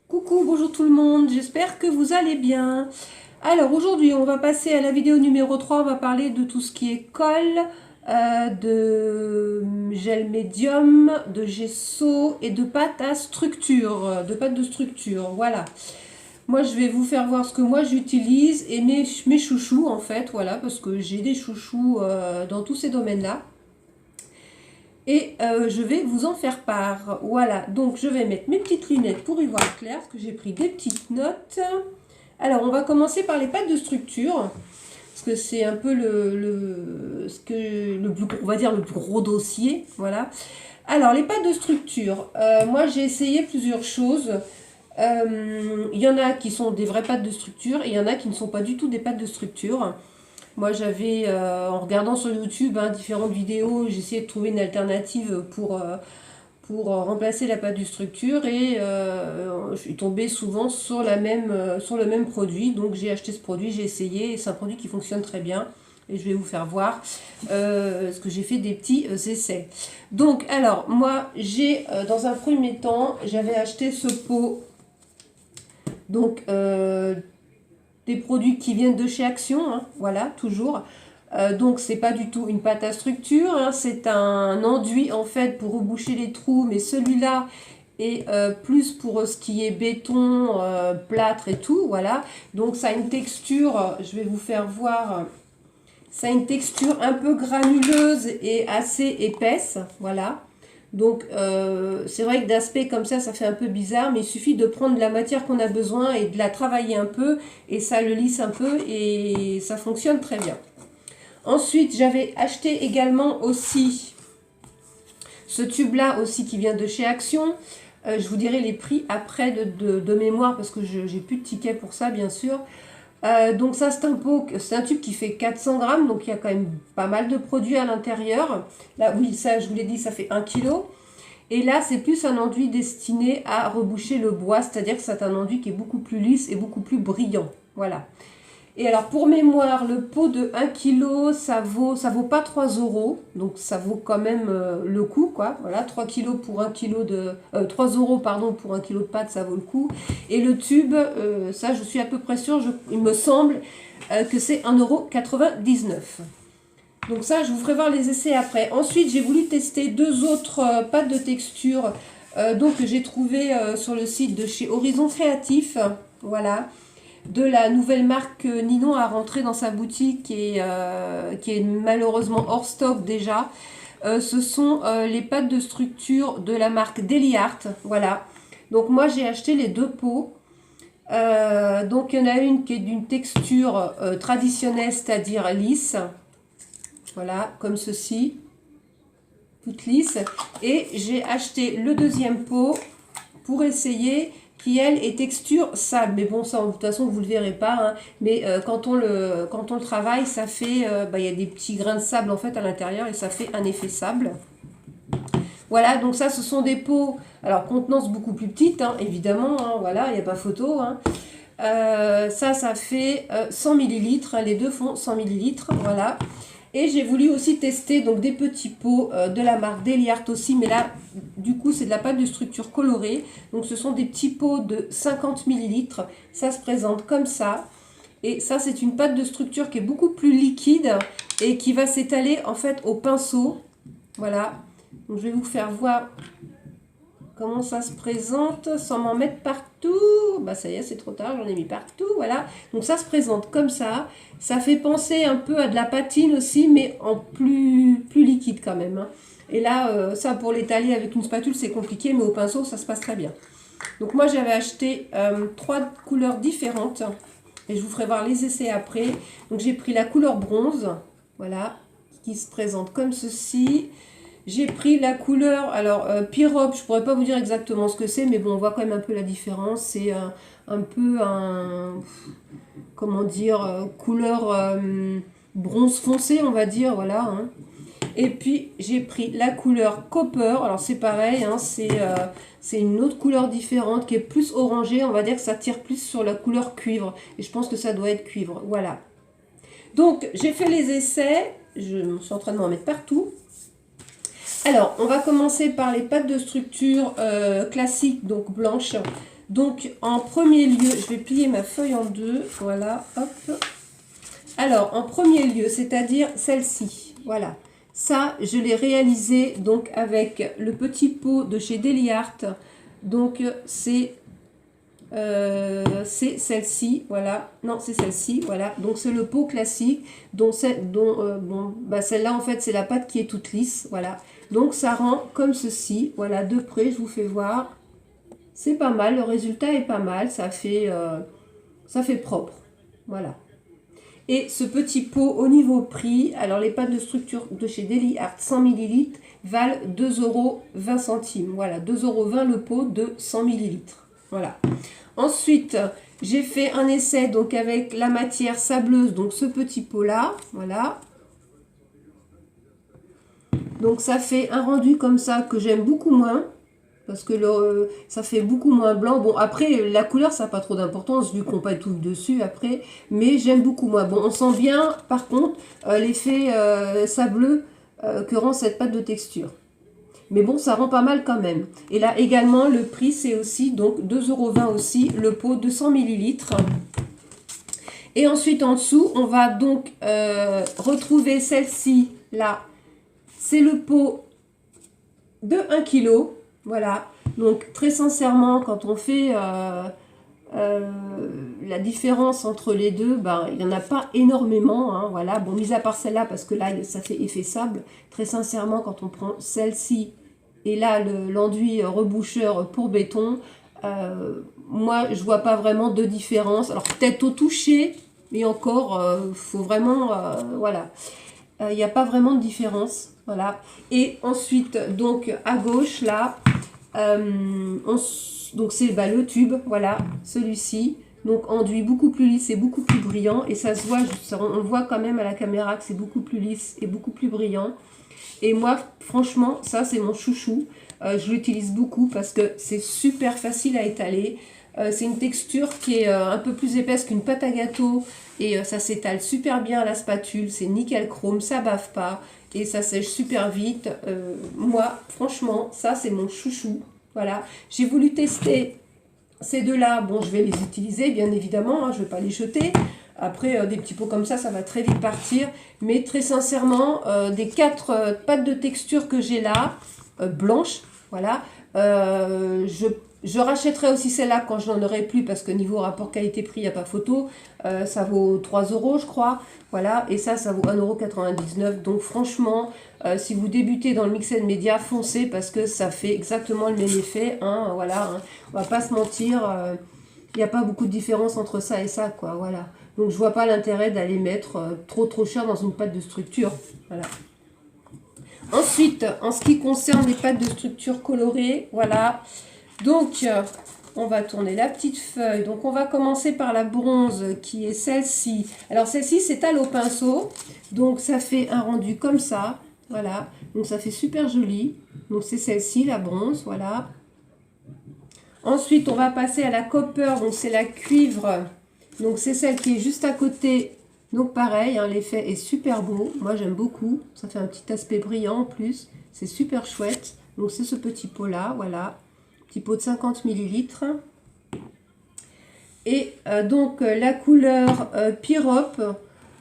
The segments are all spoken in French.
Coucou, bonjour tout le monde, j'espère que vous allez bien. Alors aujourd'hui on va passer à la vidéo numéro 3. On va parler de tout ce qui est colle, de gel médium, de gesso et de pâte à structure, de pâte de structure, voilà. Moi je vais vous faire voir ce que moi j'utilise et mes chouchous en fait, voilà, parce que j'ai des chouchous dans tous ces domaines-là. Et je vais vous en faire part. Voilà, donc je vais mettre mes petites lunettes pour y voir clair, parce que j'ai pris des petites notes. Alors, on va commencer par les pâtes de structure, parce que c'est un peu on va dire le plus gros dossier. Voilà. Alors, les pâtes de structure, moi j'ai essayé plusieurs choses. Il y en a qui sont des vraies pâtes de structure, et il y en a qui ne sont pas du tout des pâtes de structure. Moi, j'avais, en regardant sur YouTube différentes vidéos, j'essayais de trouver une alternative pour remplacer la pâte de structure et je suis tombée souvent sur sur le même produit. Donc, j'ai acheté ce produit, j'ai essayé et c'est un produit qui fonctionne très bien. Et je vais vous faire voir ce que j'ai fait des petits essais. Donc, alors, moi, j'ai, dans un premier temps, j'avais acheté ce pot. Donc, des produits qui viennent de chez Action, hein, voilà, toujours. Donc c'est pas du tout une pâte à structure, hein, c'est un enduit en fait pour reboucher les trous, mais celui-là est plus pour ce qui est béton, plâtre et tout, voilà. Donc ça a une texture, je vais vous faire voir, ça a une texture un peu granuleuse et assez épaisse, voilà. Donc c'est vrai que d'aspect comme ça fait un peu bizarre, mais il suffit de prendre la matière qu'on a besoin et de la travailler un peu, et ça le lisse un peu et ça fonctionne très bien. Ensuite, j'avais acheté également aussi ce tube-là aussi qui vient de chez Action. Je vous dirai les prix après de mémoire parce que j'ai plus de tickets pour ça, bien sûr. Donc ça, c'est un tube qui fait 400 grammes, donc il y a quand même pas mal de produits à l'intérieur. Là, oui, ça, je vous l'ai dit, ça fait 1 kg. Et là, c'est plus un enduit destiné à reboucher le bois, c'est-à-dire que c'est un enduit qui est beaucoup plus lisse et beaucoup plus brillant. Voilà. Et alors, pour mémoire, le pot de 1 kg, ça vaut pas 3 euros. Donc, ça vaut quand même le coup, quoi. Voilà, 3 kilos pour 1 kg de... 3 euros, pardon, pour 1 kg de pâte, ça vaut le coup. Et le tube, ça, je suis à peu près sûre, il me semble que c'est 1,99 €. Donc ça, je vous ferai voir les essais après. Ensuite, j'ai voulu tester deux autres pâtes de texture que j'ai trouvé sur le site de chez Horizon Créatif. Voilà. De la nouvelle marque que Ninon a rentrée dans sa boutique et qui est malheureusement hors stock déjà. Ce sont les pâtes de structure de la marque Deli Art. Voilà. Donc moi, j'ai acheté les deux pots. Donc il y en a une qui est d'une texture traditionnelle, c'est-à-dire lisse. Voilà, comme ceci, toute lisse. Et j'ai acheté le deuxième pot pour essayer, qui elle est texture sable. Mais bon, ça de toute façon vous ne le verrez pas, hein. Mais quand on le travaille, ça fait, il y a des petits grains de sable en fait à l'intérieur et ça fait un effet sable. Voilà, donc ça ce sont des pots, alors contenance beaucoup plus petite, hein, évidemment, hein, voilà, il n'y a pas photo, hein. Ça fait 100 ml, les deux font 100 ml, voilà. Et j'ai voulu aussi tester donc des petits pots de la marque Deli Art aussi, mais là, du coup, c'est de la pâte de structure colorée. Donc, ce sont des petits pots de 50 ml. Ça se présente comme ça. Et ça, c'est une pâte de structure qui est beaucoup plus liquide et qui va s'étaler en fait au pinceau. Voilà. Donc, je vais vous faire voir comment ça se présente sans m'en mettre partout. Bah ça y est, c'est trop tard, j'en ai mis partout, voilà. Donc ça se présente comme ça. Ça fait penser un peu à de la patine aussi, mais en plus liquide quand même, hein. Et là, ça pour l'étaler avec une spatule, c'est compliqué, mais au pinceau, ça se passe très bien. Donc moi, j'avais acheté 3 couleurs différentes. Et je vous ferai voir les essais après. Donc j'ai pris la couleur bronze, voilà, qui se présente comme ceci. J'ai pris la couleur, alors Pyrope, je pourrais pas vous dire exactement ce que c'est, mais bon, on voit quand même un peu la différence. C'est un peu comment dire, couleur bronze foncé, on va dire, voilà, hein. Et puis j'ai pris la couleur Copper, alors c'est pareil, hein, c'est une autre couleur différente qui est plus orangée, on va dire que ça tire plus sur la couleur cuivre. Et je pense que ça doit être cuivre, voilà. Donc j'ai fait les essais, je suis en train de m'en mettre partout. Alors, on va commencer par les pâtes de structure classiques, donc blanches. Donc, en premier lieu, je vais plier ma feuille en deux. Voilà, hop. Alors, en premier lieu, c'est-à-dire celle-ci. Voilà. Ça, je l'ai réalisé donc avec le petit pot de chez Deli Art. Donc, c'est celle-ci, voilà. Non, c'est celle-ci, voilà. Donc, c'est le pot classique. Bon, celle-là, en fait, c'est la pâte qui est toute lisse, voilà. Donc, ça rend comme ceci. Voilà, de près, je vous fais voir. C'est pas mal, le résultat est pas mal. Ça fait propre, voilà. Et ce petit pot au niveau prix, alors les pâtes de structure de chez Deli Art 100 ml valent 2,20 €. Voilà, 2,20 € le pot de 100 ml. Voilà. Ensuite, j'ai fait un essai donc avec la matière sableuse, donc ce petit pot là, voilà. Donc ça fait un rendu comme ça que j'aime beaucoup moins. Parce que ça fait beaucoup moins blanc. Bon, après, la couleur, ça n'a pas trop d'importance, vu qu'on paille tout dessus après. Mais j'aime beaucoup moins. Bon, on sent bien, par contre, l'effet sableux que rend cette pâte de texture. Mais bon, ça rend pas mal quand même. Et là, également, le prix, c'est aussi, donc, 2,20 € aussi, le pot de 100 ml. Et ensuite, en dessous, on va donc retrouver celle-ci, là. C'est le pot de 1 kg. Voilà, donc très sincèrement, quand on fait la différence entre les deux, ben, il n'y en a pas énormément, hein, voilà. Bon, mis à part celle-là, parce que là, ça fait effet sable. Très sincèrement, quand on prend celle-ci et là, l'enduit reboucheur pour béton, moi, je vois pas vraiment de différence. Alors, peut-être au toucher, mais encore, faut vraiment, voilà. Il n'y a pas vraiment de différence, voilà. Et ensuite, donc, à gauche, là, donc c'est le tube, voilà, celui-ci. Donc enduit beaucoup plus lisse et beaucoup plus brillant. Et ça se voit, on voit quand même à la caméra que c'est beaucoup plus lisse et beaucoup plus brillant. Et moi, franchement, ça c'est mon chouchou. Je l'utilise beaucoup parce que c'est super facile à étaler. C'est une texture qui est un peu plus épaisse qu'une pâte à gâteau. Et ça s'étale super bien à la spatule. C'est nickel chrome, ça bave pas. Et ça sèche super vite. Moi, franchement, ça c'est mon chouchou. Voilà. J'ai voulu tester ces deux-là. Bon, je vais les utiliser, bien évidemment. Hein, je ne vais pas les jeter. Après, des petits pots comme ça va très vite partir. Mais très sincèrement, des 4 pâtes de texture que j'ai là, blanches, voilà, je rachèterai aussi celle-là quand je n'en aurai plus, parce que niveau rapport qualité-prix, il n'y a pas photo. Ça vaut 3 € je crois. Voilà, et ça vaut 1,99 €. Donc franchement, si vous débutez dans le mixed media, foncez, parce que ça fait exactement le même effet. Hein, voilà, hein. On va pas se mentir, il n'y a pas beaucoup de différence entre ça et ça, quoi. Voilà. Donc je vois pas l'intérêt d'aller mettre trop cher dans une pâte de structure. Voilà. Ensuite, en ce qui concerne les pâtes de structure colorées, voilà. Donc, on va tourner la petite feuille. Donc, on va commencer par la bronze qui est celle-ci. Alors, celle-ci, c'est à l'eau pinceau. Donc, ça fait un rendu comme ça. Voilà. Donc, ça fait super joli. Donc, c'est celle-ci, la bronze. Voilà. Ensuite, on va passer à la copper. Donc, c'est la cuivre. Donc, c'est celle qui est juste à côté. Donc, pareil, hein, l'effet est super beau. Moi, j'aime beaucoup. Ça fait un petit aspect brillant en plus. C'est super chouette. Donc, c'est ce petit pot-là. Voilà. Petit pot de 50 ml. Et donc la couleur Pyrope,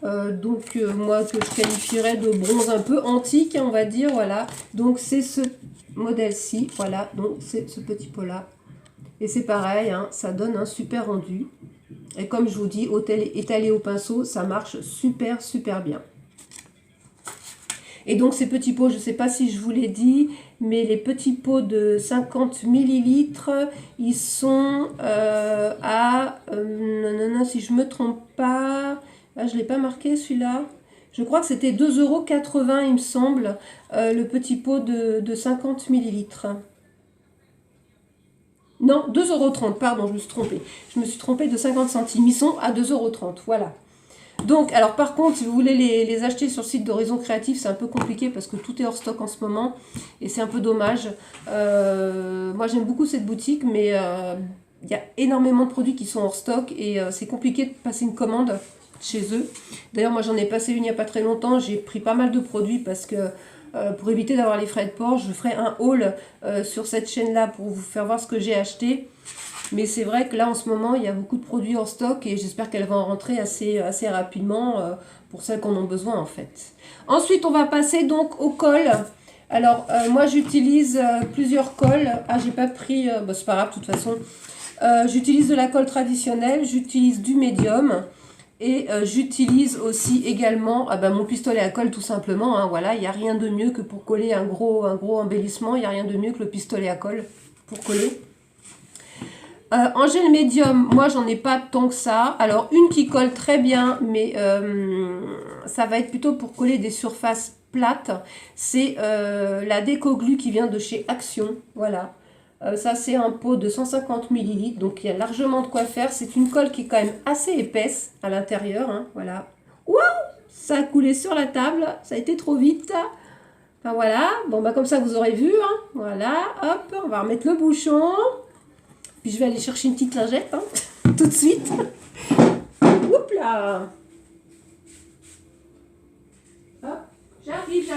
moi que je qualifierais de bronze un peu antique, on va dire, voilà. Donc c'est ce modèle-ci, voilà, donc c'est ce petit pot-là. Et c'est pareil, hein, ça donne un super rendu. Et comme je vous dis, étalé au pinceau, ça marche super bien. Et donc ces petits pots, je ne sais pas si je vous l'ai dit, mais les petits pots de 50 ml, ils sont si je ne me trompe pas, je ne l'ai pas marqué celui-là, je crois que c'était 2,80 € il me semble, le petit pot de 50 ml. Non, 2,30 €, pardon, je me suis trompée. Je me suis trompée de 50 centimes, ils sont à 2,30 €, voilà. Donc, alors par contre, si vous voulez les acheter sur le site d'Horizon Créatif, c'est un peu compliqué parce que tout est hors stock en ce moment et c'est un peu dommage. Moi, j'aime beaucoup cette boutique, mais il y a énormément de produits qui sont hors stock et c'est compliqué de passer une commande chez eux. D'ailleurs, moi, j'en ai passé une il n'y a pas très longtemps. J'ai pris pas mal de produits parce que pour éviter d'avoir les frais de port, je ferai un haul sur cette chaîne-là pour vous faire voir ce que j'ai acheté. Mais c'est vrai que là, en ce moment, il y a beaucoup de produits en stock et j'espère qu'elle va en rentrer assez rapidement pour celles qui en ont besoin, en fait. Ensuite, on va passer donc au col. Alors, moi, j'utilise plusieurs cols. Ah, j'ai pas pris... bah, c'est pas grave, de toute façon. J'utilise de la colle traditionnelle, j'utilise du médium. Et j'utilise aussi également mon pistolet à colle tout simplement. Hein, voilà, il n'y a rien de mieux que pour coller un gros embellissement. Il n'y a rien de mieux que le pistolet à colle pour coller. En gel médium, moi j'en ai pas tant que ça. Alors une qui colle très bien, mais ça va être plutôt pour coller des surfaces plates. C'est la Déco-Glu qui vient de chez Action. Voilà. Ça c'est un pot de 150 ml, donc il y a largement de quoi faire. C'est une colle qui est quand même assez épaisse à l'intérieur. Hein, voilà. Waouh! Ça a coulé sur la table, ça a été trop vite. Enfin voilà, bon bah comme ça vous aurez vu. Hein. Voilà, hop, on va remettre le bouchon. Puis je vais aller chercher une petite lingette, hein, tout de suite. Oups là. Hop, j'arrive.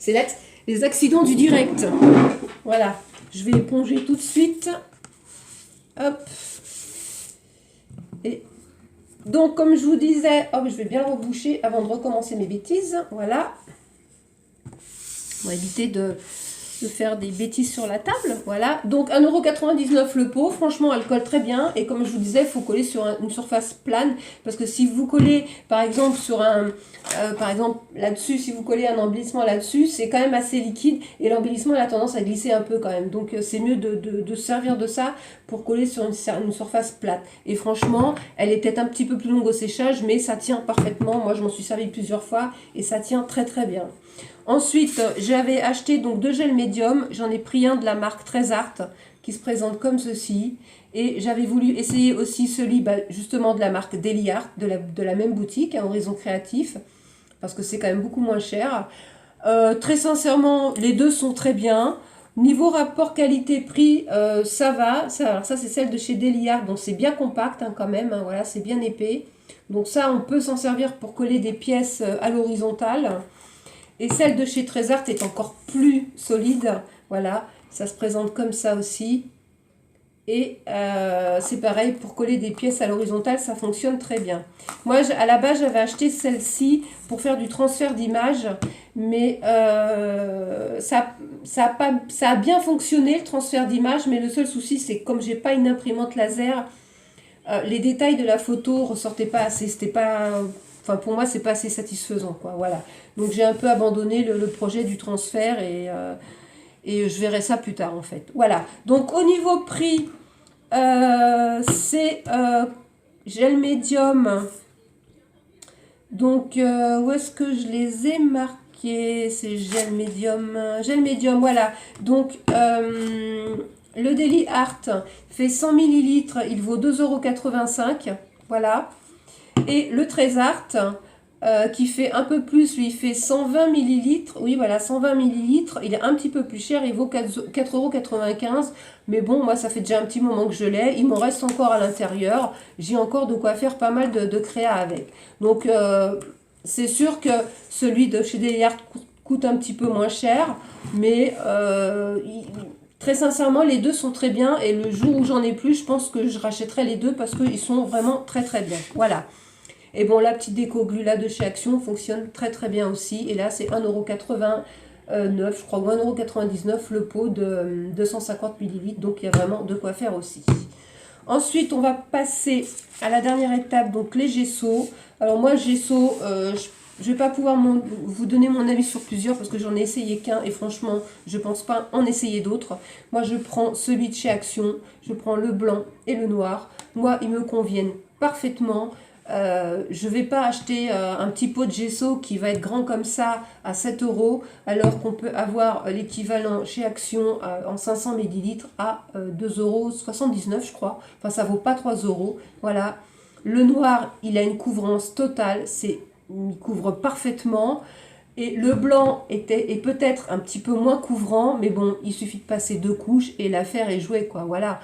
C'est les accidents du direct. Voilà, je vais éponger tout de suite. Hop. Et donc, comme je vous disais, hop, je vais bien le reboucher avant de recommencer mes bêtises. Voilà. On va éviter de faire des bêtises sur la table. Voilà. Donc 1,99 € le pot. Franchement, elle colle très bien. Et comme je vous disais, il faut coller sur une surface plane. Parce que si vous collez, par exemple, sur par exemple, là-dessus, si vous collez un embellissement là-dessus, c'est quand même assez liquide. Et l'embellissement a tendance à glisser un peu quand même. Donc c'est mieux de se servir de ça pour coller sur une surface plate. Et franchement, elle est peut-être un petit peu plus longue au séchage, mais ça tient parfaitement. Moi, je m'en suis servi plusieurs fois et ça tient très très bien. Ensuite, j'avais acheté donc 2 gels médiums. J'en ai pris un de la marque Trésart qui se présente comme ceci. Et j'avais voulu essayer aussi celui justement de la marque Daily Art, de la même boutique, à Horizon Créatif, parce que c'est quand même beaucoup moins cher. Très sincèrement, les deux sont très bien. Niveau rapport qualité-prix, ça va. Alors ça, c'est celle de chez Daily Art, donc c'est bien compact hein, quand même. Hein, voilà, c'est bien épais. Donc ça, on peut s'en servir pour coller des pièces à l'horizontale. Et celle de chez Trésart est encore plus solide. Voilà, ça se présente comme ça aussi. Et c'est pareil, pour coller des pièces à l'horizontale, ça fonctionne très bien. Moi, à la base, j'avais acheté celle-ci pour faire du transfert d'image. Mais ça a bien fonctionné, le transfert d'image. Mais le seul souci, c'est que comme j'ai pas une imprimante laser, les détails de la photo ressortaient pas assez. C'était pas... Enfin, pour moi, c'est pas assez satisfaisant, quoi. Voilà. Donc, j'ai un peu abandonné le projet du transfert et je verrai ça plus tard, en fait. Voilà. Donc, au niveau prix, c'est gel médium. Donc, où est-ce que je les ai marqués? C'est gel médium. Gel médium, voilà. Donc, le Daily Art fait 100 ml. Il vaut 2,85 €. Voilà. Et le Trésart, qui fait un peu plus, lui, il fait 120 ml. Oui, voilà, 120 ml. Il est un petit peu plus cher, il vaut 4,95 €. Mais bon, moi, ça fait déjà un petit moment que je l'ai. Il m'en reste encore à l'intérieur. J'ai encore de quoi faire pas mal de créa avec. Donc, c'est sûr que celui de chez Daily Art coûte un petit peu moins cher. Mais très sincèrement, les deux sont très bien. Et le jour où j'en ai plus, je pense que je rachèterai les deux parce qu'ils sont vraiment très très bien. Voilà. Et bon, la petite Déco-Glu là de chez Action fonctionne très très bien aussi. Et là, c'est 1,89 €, je crois, ou 1,99 € le pot de 250 ml. Donc, il y a vraiment de quoi faire aussi. Ensuite, on va passer à la dernière étape, donc les gessos. Alors moi, gesso, je ne vais pas pouvoir vous donner mon avis sur plusieurs parce que j'en ai essayé qu'un et franchement, je ne pense pas en essayer d'autres. Moi, je prends celui de chez Action, je prends le blanc et le noir. Moi, ils me conviennent parfaitement. Je ne vais pas acheter un petit pot de gesso qui va être grand comme ça à 7 € alors qu'on peut avoir l'équivalent chez Action en 500 ml à 2,79 € je crois. Enfin, ça vaut pas 3 €. Voilà. Le noir, il a une couvrance totale. Il couvre parfaitement. Et le blanc est peut-être un petit peu moins couvrant, mais bon, il suffit de passer 2 couches et l'affaire est jouée, quoi. Voilà.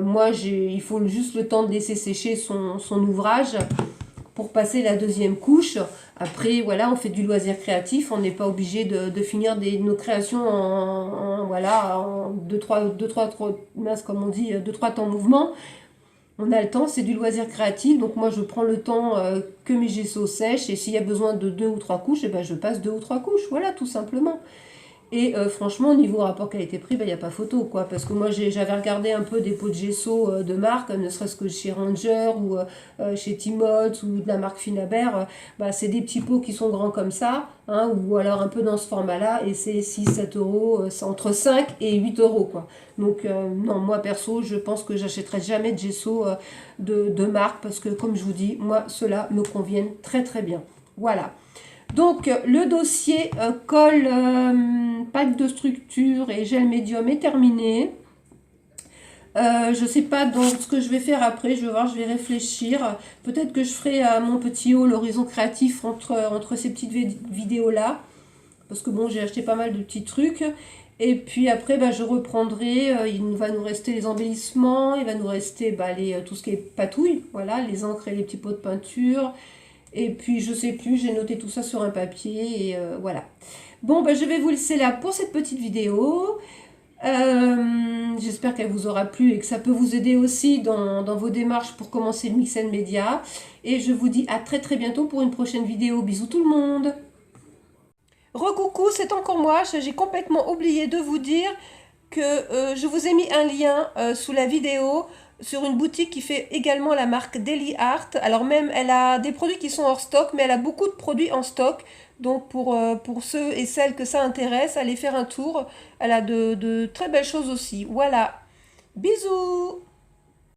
Moi, il faut juste le temps de laisser sécher son ouvrage pour passer la deuxième couche. Après, voilà, on fait du loisir créatif, on n'est pas obligé de finir nos créations voilà, en 2-3 mince, comme on dit, 2-3 temps mouvement. On a le temps, c'est du loisir créatif, donc moi je prends le temps que mes gesso sèchent, et s'il y a besoin de 2 ou 3 couches, et ben je passe 2 ou 3 couches, voilà, tout simplement. Et franchement, au niveau rapport qualité-prix, il n'y a pas photo, quoi. Parce que moi, j'avais regardé un peu des pots de gesso de marque, ne serait-ce que chez Ranger ou chez Timoth ou de la marque Finabert. C'est des petits pots qui sont grands comme ça, hein, ou alors un peu dans ce format-là, et c'est 6-7 euros, c'est entre 5 et 8 euros, quoi. Donc, non, moi, perso, je pense que j'achèterai jamais de gesso de marque, parce que, comme je vous dis, moi, ceux-là me conviennent très, très bien. Voilà. Donc, le dossier colle, pack de structure et gel médium est terminé. Je ne sais pas donc ce que je vais faire après, je vais voir, je vais réfléchir. Peut-être que je ferai mon petit haul Horizon Créatif entre ces petites vidéos-là. Parce que bon, j'ai acheté pas mal de petits trucs. Et puis après, je reprendrai, il va nous rester les embellissements, il va nous rester tout ce qui est patouille, voilà, les encres et les petits pots de peinture. Et puis, je sais plus, j'ai noté tout ça sur un papier et voilà. Bon, je vais vous laisser là pour cette petite vidéo. J'espère qu'elle vous aura plu et que ça peut vous aider aussi dans vos démarches pour commencer le Mix and Media. Et je vous dis à très très bientôt pour une prochaine vidéo. Bisous tout le monde. Recoucou, c'est encore moi. J'ai complètement oublié de vous dire que je vous ai mis un lien sous la vidéo sur une boutique qui fait également la marque Daily Art. Alors même, elle a des produits qui sont hors stock, mais elle a beaucoup de produits en stock. Donc pour ceux et celles que ça intéresse, allez faire un tour. Elle a de très belles choses aussi. Voilà. Bisous!